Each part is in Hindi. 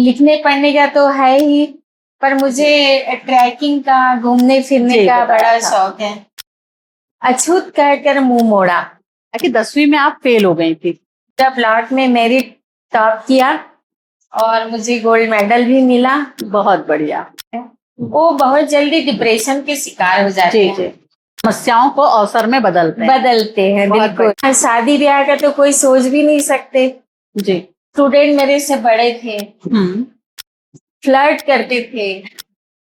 लिखने पढ़ने का तो है ही, पर मुझे ट्रैकिंग का, घूमने फिरने का बड़ा शौक है। अछूत कहकर मुंह मोड़ा कि 10वीं में आप फेल हो गई थी। जब लॉट में मेरिट टॉप किया और मुझे गोल्ड मेडल भी मिला। बहुत बढ़िया। वो बहुत जल्दी डिप्रेशन के शिकार हो जाते हैं। समस्याओं को अवसर में बदलते हैं। बिल्कुल। शादी ब्याह का तो कोई सोच भी नहीं सकते जी। स्टूडेंट मेरे से बड़े थे, फ्लर्ट करते थे। 3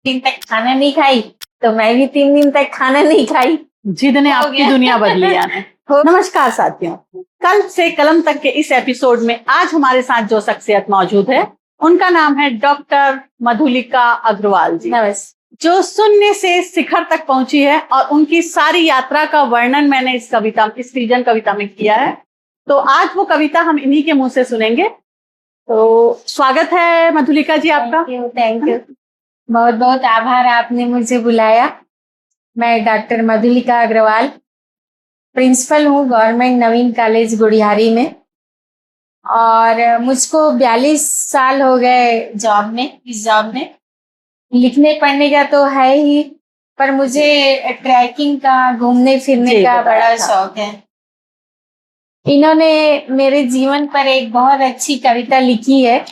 दिन तक खाना नहीं खाई तो मैं भी 3 दिन तक खाना नहीं खाई। जिद ने आपकी दुनिया बदली है। नमस्कार साथियों, कल से कलम तक के इस एपिसोड में आज हमारे साथ जो शख्सियत मौजूद है उनका नाम है डॉक्टर मधुलिका अग्रवाल जी। नमस्कार। जो शून्य से शिखर तक पहुंची है और उनकी सारी यात्रा का वर्णन मैंने इस सृजन कविता में किया है। तो आज वो कविता हम इन्हीं के मुंह से सुनेंगे। तो स्वागत है मधुलिका जी आपका। Thank you. बहुत बहुत आभार, आपने मुझे बुलाया। मैं डॉक्टर मधुलिका अग्रवाल, प्रिंसिपल हूँ गवर्नमेंट नवीन कॉलेज गुड़ियारी में, और मुझको 42 साल हो गए इस जॉब में। लिखने पढ़ने का तो है ही, पर मुझे ट्रैकिंग का, घूमने फिरने का बड़ा शौक है। इन्होंने मेरे जीवन पर एक बहुत अच्छी कविता लिखी है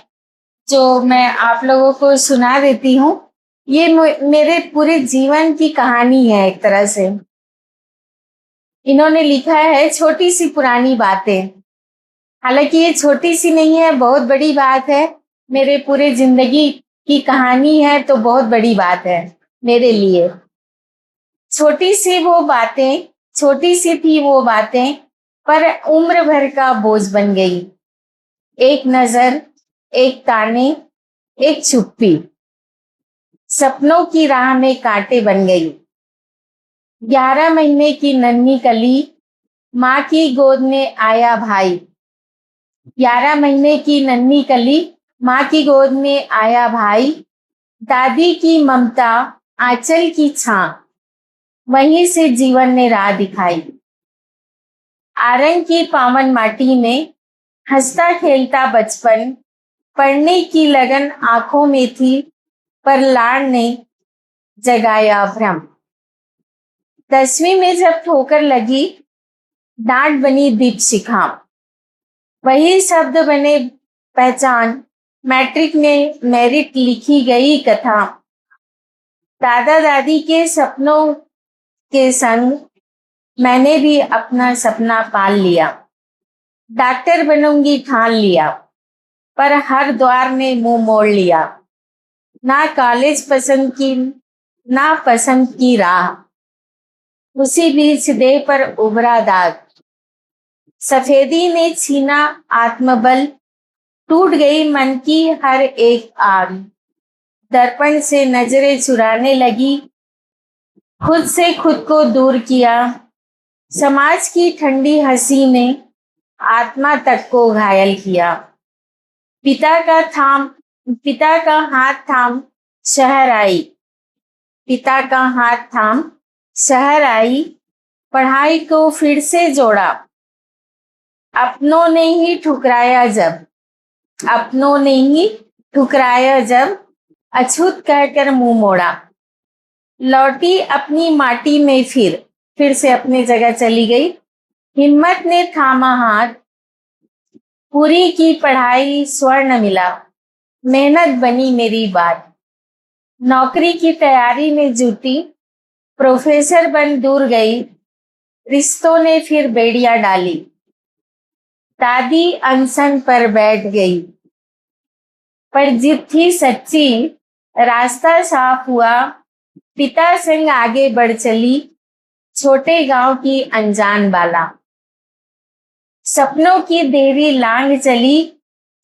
जो मैं आप लोगों को सुना देती हूँ। ये मेरे पूरे जीवन की कहानी है एक तरह से। इन्होंने लिखा है छोटी सी पुरानी बातें। हालांकि ये छोटी सी नहीं है, बहुत बड़ी बात है। मेरे पूरे जिंदगी की कहानी है तो बहुत बड़ी बात है मेरे लिए। छोटी सी थी वो बातें, पर उम्र भर का बोझ बन गई। एक नजर, एक ताने, एक चुप्पी, सपनों की राह में कांटे बन गई। 11 महीने की नन्ही कली, माँ की गोद में आया भाई। 11 महीने की नन्ही कली, माँ की गोद में आया भाई। दादी की ममता, आंचल की छां, वहीं से जीवन ने राह दिखाई। आरंग की पावन माटी में हंसता खेलता बचपन, पढ़ने की लगन आंखों में थी, पर लाड़ ने जगाया भ्रम। 10वीं में जब ठोकर लगी, डांट बनी दीप शिखा। वही शब्द बने पहचान, मैट्रिक में मेरिट लिखी गई कथा। दादा दादी के सपनों के संग मैंने भी अपना सपना पाल लिया। डॉक्टर बनूंगी ठान लिया, पर हर द्वार ने मुंह मोड़ लिया। ना कॉलेज पसंद की, ना पसंद की राह, उसी बीच देह पर उभरा दाग। सफेदी ने छीना आत्मबल, टूट गई मन की हर एक आग। दर्पण से नजरें चुराने लगी, खुद से खुद को दूर किया। समाज की ठंडी हंसी ने आत्मा तक को घायल किया। पिता का हाथ थाम शहर आई। पिता का हाथ थाम शहर आई, पढ़ाई को फिर से जोड़ा। अपनों ने ही ठुकराया जब, अछूत कहकर मुंह मोड़ा। लौटी अपनी माटी में, फिर से अपनी जगह चली गई। हिम्मत ने थामा हाथ, पूरी की पढ़ाई स्वर्ण मिला। मेहनत बनी मेरी बात, नौकरी की तैयारी में जुटी। प्रोफेसर बन दूर गई, रिश्तों ने फिर बेड़ियां डाली। दादी अनशन पर बैठ गई, पर जिद थी सच्ची, रास्ता साफ हुआ। पिता संग आगे बढ़ चली, छोटे गांव की अनजान बाला। सपनों की देवी लांग चली,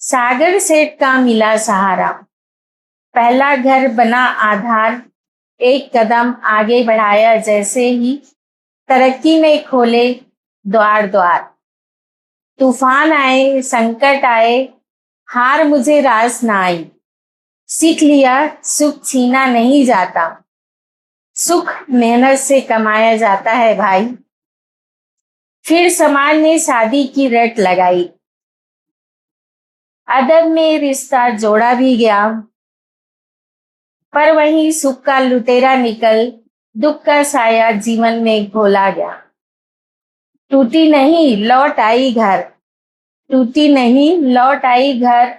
सागर सेठ का मिला सहारा। पहला घर बना आधार, एक कदम आगे बढ़ाया जैसे ही, तरक्की ने खोले द्वार द्वार। तूफान आए, संकट आए, हार मुझे रास ना आई। सीख लिया सुख छीना नहीं जाता, सुख मेहनत से कमाया जाता है भाई। फिर समाज ने शादी की रट लगाई। अदब में रिश्ता जोड़ा भी गया, पर वहीं सुख का लुटेरा निकल दुख का साया जीवन में घोला गया। टूटी नहीं लौट आई घर, टूटी नहीं लौट आई घर,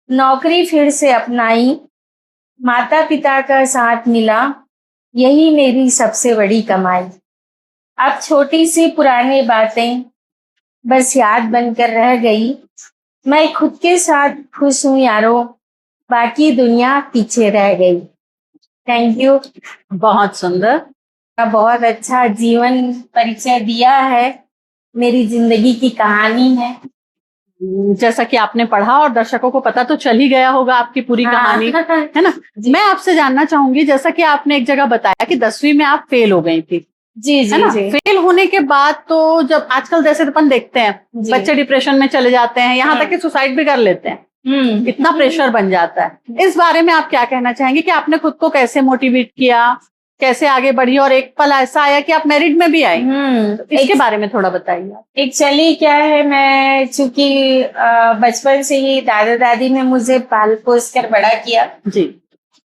नौकरी फिर से अपनाई, माता पिता का साथ मिला, यही मेरी सबसे बड़ी कमाई। अब छोटी सी पुरानी बातें बस याद बनकर रह गई, मैं खुद के साथ खुश हूँ यारो, बाकी दुनिया पीछे रह गई। Thank you. बहुत सुंदर। बहुत अच्छा जीवन परिचय दिया है, मेरी जिंदगी की कहानी है। जैसा कि आपने पढ़ा और दर्शकों को पता तो चल ही गया होगा आपकी पूरी कहानी, है ना। मैं आपसे जानना चाहूंगी, जैसा कि आपने एक जगह बताया कि 10वीं में आप फेल हो गई थी, जी जी जी। फेल होने के बाद तो जब आजकल जैसे अपन देखते हैं बच्चे डिप्रेशन में चले जाते हैं, यहाँ तक कि सुसाइड भी कर लेते हैं, इतना प्रेशर बन जाता है। इस बारे में आप क्या कहना चाहेंगे कि आपने खुद को कैसे मोटिवेट किया, कैसे आगे बढ़ी, और एक पल ऐसा आया कि आप मैरिड में भी आई, तो इसके बारे में थोड़ा बताइए। एक्चुअली क्या है, मैं चूंकि बचपन से ही दादा दादी ने मुझे पाल पोस कर बड़ा किया जी।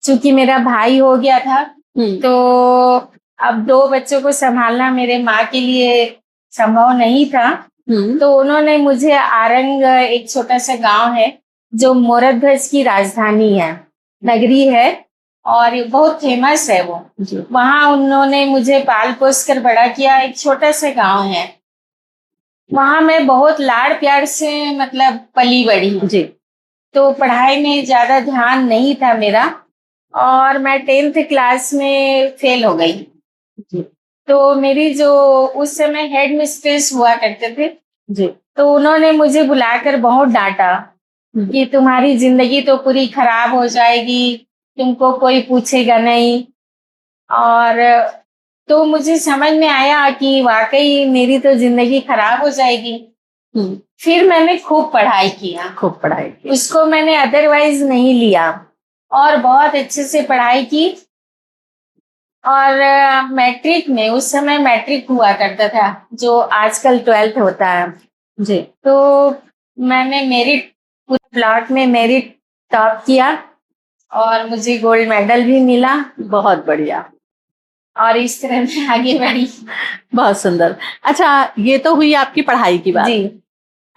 चूंकि मेरा भाई हो गया था, तो अब 2 बच्चों को संभालना मेरे माँ के लिए संभव नहीं था, तो उन्होंने मुझे आरंग, एक छोटा सा गांव है जो मोरध्वज की राजधानी है, नगरी है, और बहुत फेमस है वो, वहां उन्होंने मुझे पाल पोस कर बड़ा किया। एक छोटा सा गांव है, वहां मैं बहुत लाड़ प्यार से मतलब पली बड़ी जी। तो पढ़ाई में ज्यादा ध्यान नहीं था मेरा, और मैं 10th क्लास में फेल हो गई। तो मेरी जो उस समय हेड मिस्ट्रेस हुआ करते थे जी, तो उन्होंने मुझे बुलाकर बहुत डांटा कि तुम्हारी जिंदगी तो पूरी खराब हो जाएगी, तुमको कोई पूछेगा नहीं। और तो मुझे समझ में आया कि वाकई मेरी तो जिंदगी खराब हो जाएगी। फिर मैंने खूब पढ़ाई किया, उसको मैंने अदरवाइज नहीं लिया, और बहुत अच्छे से पढ़ाई की। और मैट्रिक में, उस समय मैट्रिक हुआ करता था जो आजकल 12th होता है जी, तो मैंने मेरिट, पूरे ब्लॉक में मेरिट टॉप किया और मुझे गोल्ड मेडल भी मिला। बहुत बढ़िया। और इस तरह से आगे बढ़ी। बहुत सुंदर। अच्छा, ये तो हुई आपकी पढ़ाई की बात जी।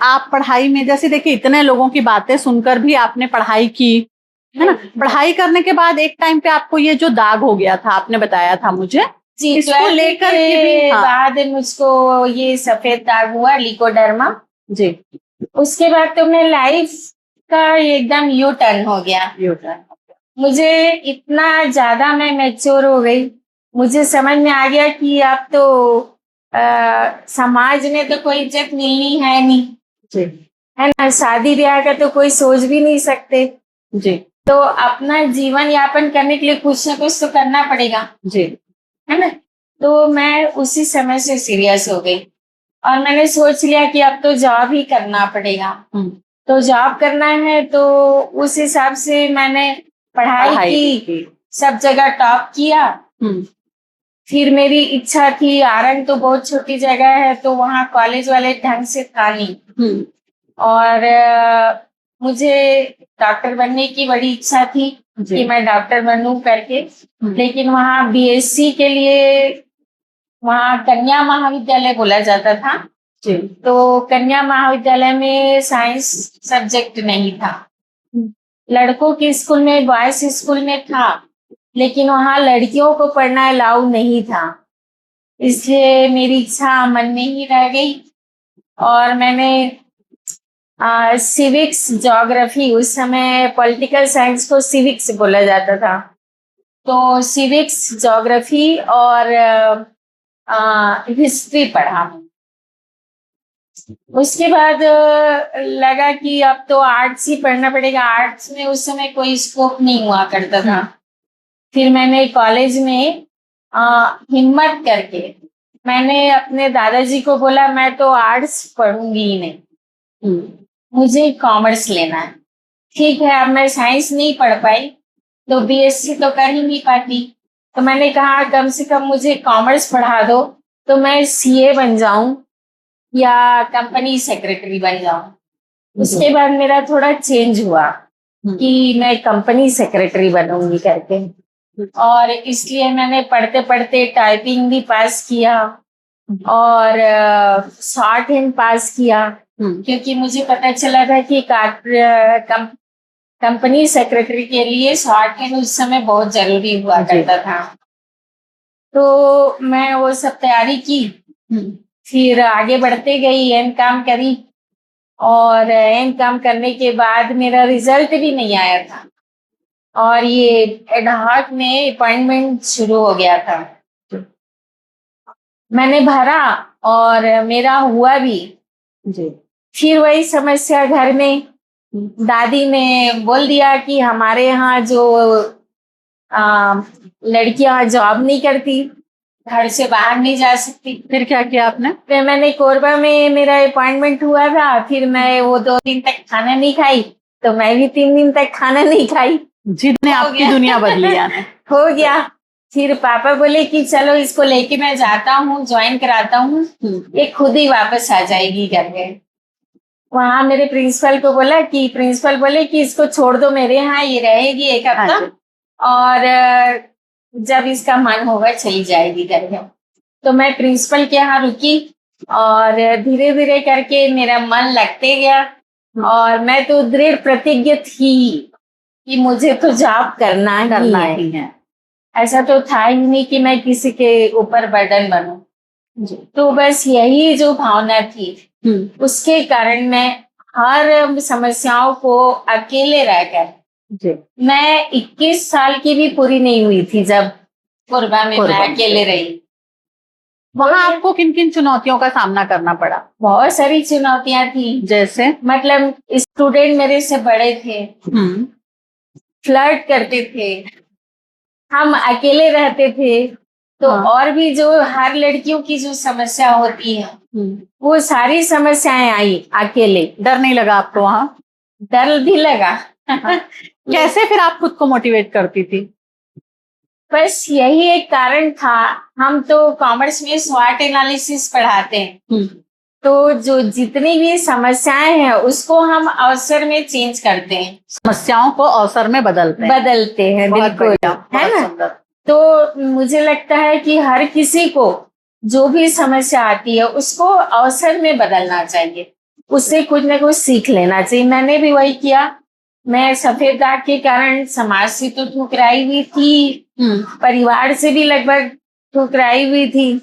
आप पढ़ाई में जैसे देखिए, इतने लोगों की बातें सुनकर भी आपने पढ़ाई की, है ना। पढ़ाई करने के बाद एक टाइम पे आपको ये जो दाग हो गया था, आपने बताया था मुझे जी, इसको लेकर के बाद मुझको ये सफेद दाग हुआ, लिकोडर्मा जी। उसके बाद तो मैं लाइफ का एकदम यू टर्न हो गया। मुझे इतना ज्यादा मैं मैच्योर हो गई, मुझे समझ में आ गया कि अब तो समाज में तो कोई इज्जत मिलनी है नहीं जी, है ना। शादी ब्याह का तो कोई सोच भी नहीं सकते जी, तो अपना जीवन यापन करने के लिए कुछ ना कुछ तो करना पड़ेगा जी, है ना। तो मैं उसी समय से सीरियस हो गई और मैंने सोच लिया कि अब तो जॉब ही करना पड़ेगा। तो जॉब करना है, तो उस हिसाब से मैंने पढ़ाई की, सब जगह टॉप किया। फिर मेरी इच्छा थी, आरंग तो बहुत छोटी जगह है, तो वहाँ कॉलेज वाले ढंग से था नहीं, और मुझे डॉक्टर बनने की बड़ी इच्छा थी कि मैं डॉक्टर बनूं करके। लेकिन वहाँ बीएससी के लिए वहाँ कन्या महाविद्यालय बोला जाता था जी, तो कन्या महाविद्यालय में साइंस सब्जेक्ट नहीं था। लड़कों के स्कूल में, बॉयज स्कूल में था, लेकिन वहाँ लड़कियों को पढ़ना अलाउ नहीं था, इसलिए मेरी इच्छा मन में ही रह गई। और मैंने सिविक्स, ज्योग्राफी, उस समय पॉलिटिकल साइंस को सिविक्स बोला जाता था, तो सिविक्स, ज्योग्राफी और हिस्ट्री पढ़ा। उसके बाद लगा कि अब तो आर्ट्स ही पढ़ना पड़ेगा, आर्ट्स में उस समय कोई स्कोप नहीं हुआ करता था। फिर मैंने कॉलेज में हिम्मत करके मैंने अपने दादाजी को बोला, मैं तो आर्ट्स पढ़ूंगी ही नहीं, मुझे कॉमर्स लेना है। ठीक है, अब मैं साइंस नहीं पढ़ पाई तो बीएससी तो कर ही नहीं पाती, तो मैंने कहा कम से कम मुझे कॉमर्स पढ़ा दो तो मैं सीए बन जाऊं या कंपनी सेक्रेटरी बन जाऊं। उसके बाद मेरा थोड़ा चेंज हुआ कि मैं कंपनी सेक्रेटरी बनूंगी करके, और इसलिए मैंने पढ़ते पढ़ते टाइपिंग भी पास किया और शॉर्ट हैंड पास किया, क्योंकि मुझे पता चला था कि कंपनी सेक्रेटरी के लिए शॉर्ट हैंड उस समय बहुत जरूरी हुआ करता था। तो मैं वो सब तैयारी की, फिर आगे बढ़ते गई, एम.कॉम करी, और एम.कॉम करने के बाद मेरा रिजल्ट भी नहीं आया था और ये एडहॉक में अपॉइंटमेंट शुरू हो गया था। मैंने भरा और मेरा हुआ भी जी। फिर वही समस्या, घर में दादी ने बोल दिया कि हमारे यहाँ जो लड़कियां जॉब नहीं करती, घर से बाहर नहीं जा सकती। फिर क्या किया आपने? फिर मैंने कोरबा में मेरा अपॉइंटमेंट हुआ था, फिर मैं वो 2 दिन तक खाना नहीं खाई, तो मैं भी 3 दिन तक खाना नहीं खाई। जितने आपकी दुनिया बदली यानी हो गया। फिर पापा बोले कि चलो इसको लेके मैं जाता हूँ, ज्वाइन कराता हूँ, ये खुद ही वापस आ जाएगी करके। वहाँ मेरे प्रिंसिपल बोले कि इसको छोड़ दो मेरे यहाँ, ये रहेगी 1 हफ्ता और जब इसका मन होगा चली जाएगी करके। तो मैं प्रिंसिपल के यहाँ रुकी और धीरे धीरे करके मेरा मन लगते गया और मैं तो दृढ़ प्रतिज्ञ थी कि मुझे तो जॉब करना ही है। ऐसा तो था ही नहीं कि मैं किसी के ऊपर बर्डन बनूं। तो बस यही जो भावना थी, उसके कारण मैं हर समस्याओं को अकेले रहकर, मैं 21 साल की भी पूरी नहीं हुई थी जब कोरबा में मैं अकेले रही। वहाँ आपको किन किन चुनौतियों का सामना करना पड़ा? बहुत सारी चुनौतियां थी। जैसे? मतलब स्टूडेंट मेरे से बड़े थे, फ्लर्ट करते थे, हम अकेले रहते थे, तो और भी जो हर लड़कियों की जो समस्या होती है, वो सारी समस्याएं आई अकेले। डर नहीं लगा आपको वहाँ? डर भी लगा। कैसे फिर आप खुद को मोटिवेट करती थी? बस यही एक कारण था, हम तो कॉमर्स में स्वॉट एनालिसिस पढ़ाते हैं, तो जो जितनी भी समस्याएं हैं उसको हम अवसर में चेंज करते हैं, समस्याओं को अवसर में बदलते हैं। बिल्कुल, है ना? तो मुझे लगता है कि हर किसी को जो भी समस्या आती है उसको अवसर में बदलना चाहिए, उससे कुछ न कुछ सीख लेना चाहिए। मैंने भी वही किया। मैं सफेद दाग के कारण समाज से तो ठुकराई हुई थी, परिवार से भी लगभग ठुकराई हुई थी,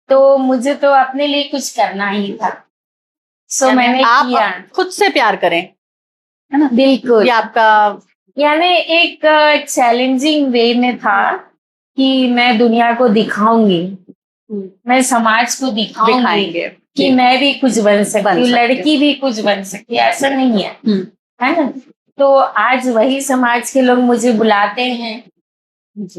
तो मुझे तो अपने लिए कुछ करना ही था। सो मैंने किया। खुद से प्यार करें, है ना? बिल्कुल। ये आपका यानी एक चैलेंजिंग वे में था कि मैं दुनिया को दिखाऊंगी, मैं समाज को दिखाऊंगी कि मैं भी कुछ बन सकती हूँ, लड़की भी कुछ बन सकती है, ऐसा नहीं है ना? तो आज वही समाज के लोग मुझे बुलाते हैं,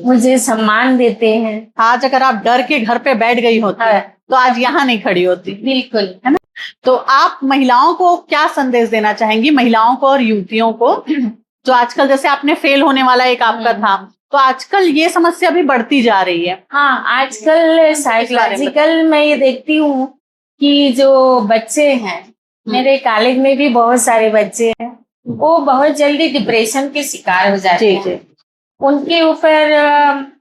मुझे सम्मान देते हैं। आज अगर आप डर के घर पे बैठ गई होती तो आज यहाँ नहीं खड़ी होती। बिल्कुल, है ना? तो आप महिलाओं को क्या संदेश देना चाहेंगी, महिलाओं को और युवतियों को, जो आजकल जैसे आपने फेल होने वाला एक आपका था, तो आजकल ये समस्या भी बढ़ती जा रही है। हाँ, आजकल साइकोलॉजिकल मैं ये देखती हूँ कि जो बच्चे हैं, मेरे कॉलेज में भी बहुत सारे बच्चे हैं, वो बहुत जल्दी डिप्रेशन के शिकार हो जाते हैं। उनके ऊपर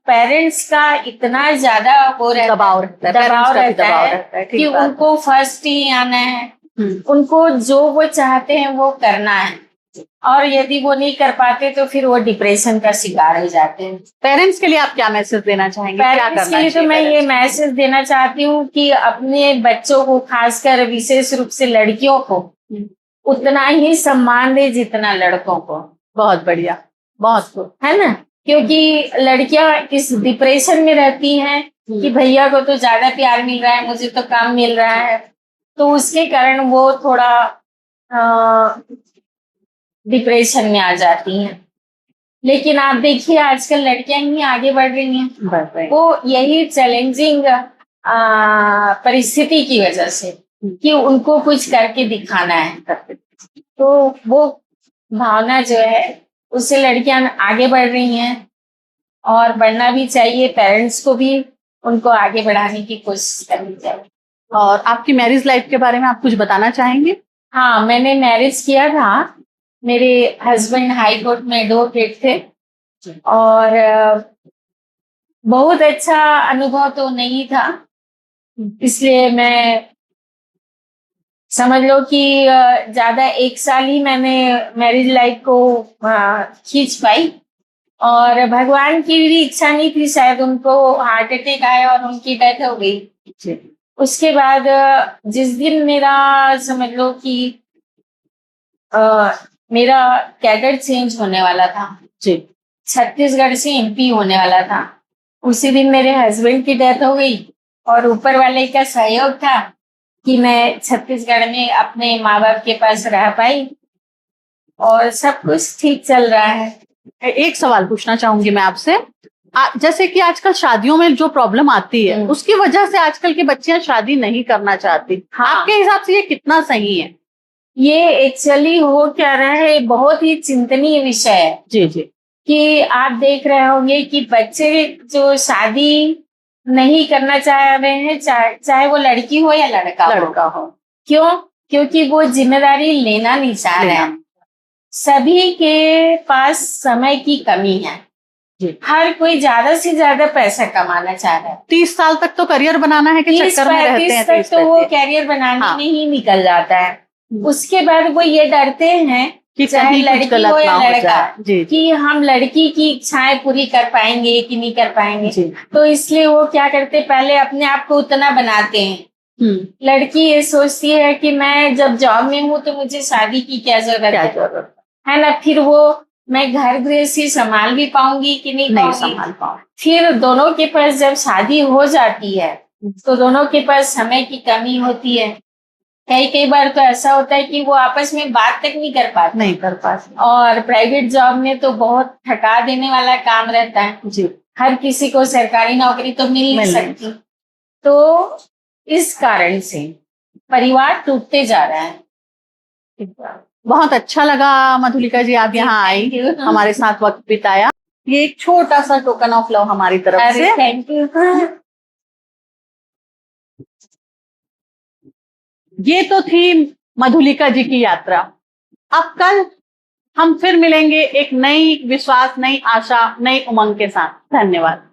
पेरेंट्स का इतना ज्यादा वो दबाव रहता है कि उनको फर्स्ट ही आना है, उनको जो वो चाहते हैं वो करना है, और यदि वो नहीं कर पाते तो फिर वो डिप्रेशन का शिकार हो जाते हैं। पेरेंट्स के लिए आप क्या मैसेज देना चाहेंगे? पेरेंट्स के लिए तो मैं ये मैसेज देना चाहती हूँ कि अपने बच्चों को, खासकर विशेष रूप से लड़कियों को, उतना ही सम्मान दे जितना लड़कों को। बहुत बढ़िया, बहुत, है ना? क्योंकि लड़कियां इस डिप्रेशन में रहती हैं कि भैया को तो ज्यादा प्यार मिल रहा है, मुझे तो कम मिल रहा है, तो उसके कारण वो थोड़ा डिप्रेशन में आ जाती हैं। लेकिन आप देखिए आजकल लड़कियां ही आगे बढ़ रही हैं, वो यही चैलेंजिंग परिस्थिति की वजह से कि उनको कुछ करके दिखाना है, तो वो भावना जो है उससे लड़कियां आगे बढ़ रही हैं और बढ़ना भी चाहिए। पेरेंट्स को भी उनको आगे बढ़ाने की कोशिश करनी चाहिए। और आपकी मैरिज लाइफ के बारे में आप कुछ बताना चाहेंगे? हाँ, मैंने मैरिज किया था। मेरे हस्बैंड हाई कोर्ट में एडवोकेट थे और बहुत अच्छा अनुभव तो नहीं था, इसलिए मैं समझ लो कि ज्यादा 1 साल ही मैंने मैरिज लाइफ को खींच पाई। और भगवान की भी इच्छा नहीं थी, शायद उनको हार्ट अटैक आया और उनकी डेथ हो गई। उसके बाद जिस दिन मेरा समझ लो कि मेरा कैडर चेंज होने वाला था, छत्तीसगढ़ से एमपी होने वाला था, उसी दिन मेरे हस्बैंड की डेथ हो गई। और ऊपर वाले का सहयोग था कि मैं छत्तीसगढ़ में अपने माँ बाप के पास रह पाई और सब कुछ ठीक चल रहा है। एक सवाल पूछना चाहूंगी मैं आपसे। जैसे कि आजकल शादियों में जो प्रॉब्लम आती है उसकी वजह से आजकल की बच्चियां शादी नहीं करना चाहती। हाँ। आपके हिसाब से ये कितना सही है? ये एक्चुअली हो क्या रहा है, बहुत ही चिंतनीय विषय है। जी जी। कि आप देख रहे होंगे कि बच्चे जो शादी नहीं करना चाह रहे हैं, चाहे वो लड़की हो या लड़का हो। क्यों? क्योंकि वो जिम्मेदारी लेना नहीं चाह रहे हैं। सभी के पास समय की कमी है। हर कोई ज्यादा से ज्यादा पैसा कमाना चाह रहा है। 30 साल तक तो करियर बनाना है कि चक्कर में रहते हैं। 30-35 तक तो वो करियर बनाने में ही निकल जाता है। उसके बाद वो ये डरते हैं कि चाहे लड़की हो या लड़का, कि हम लड़की की इच्छाएं पूरी कर पाएंगे कि नहीं कर पाएंगे। तो इसलिए वो क्या करते, पहले अपने आप को उतना बनाते हैं। लड़की ये सोचती है कि मैं जब जॉब में हूँ तो मुझे शादी की क्या जरूरत है ना। फिर वो मैं घर गृहस्थी संभाल भी पाऊंगी कि नहीं संभाल पाऊंगी। फिर दोनों के पास जब शादी हो जाती है तो दोनों के पास समय की कमी होती है। कई बार तो ऐसा होता है कि वो आपस में बात तक नहीं कर पाते। और प्राइवेट जॉब में तो बहुत थका देने वाला काम रहता है। हर किसी को सरकारी नौकरी तो मिल नहीं सकती। तो इस कारण से परिवार टूटते जा रहा है। बहुत अच्छा लगा मधुलिका जी, आप यहाँ आई, हमारे साथ वक्त बिताया। ये एक छोटा सा टोकन ऑफ लव हमारी तरफ से। Thank you. ये तो थी मधुलिका जी की यात्रा। अब कल हम फिर मिलेंगे एक नई विश्वास, नई आशा, नई उमंग के साथ। धन्यवाद।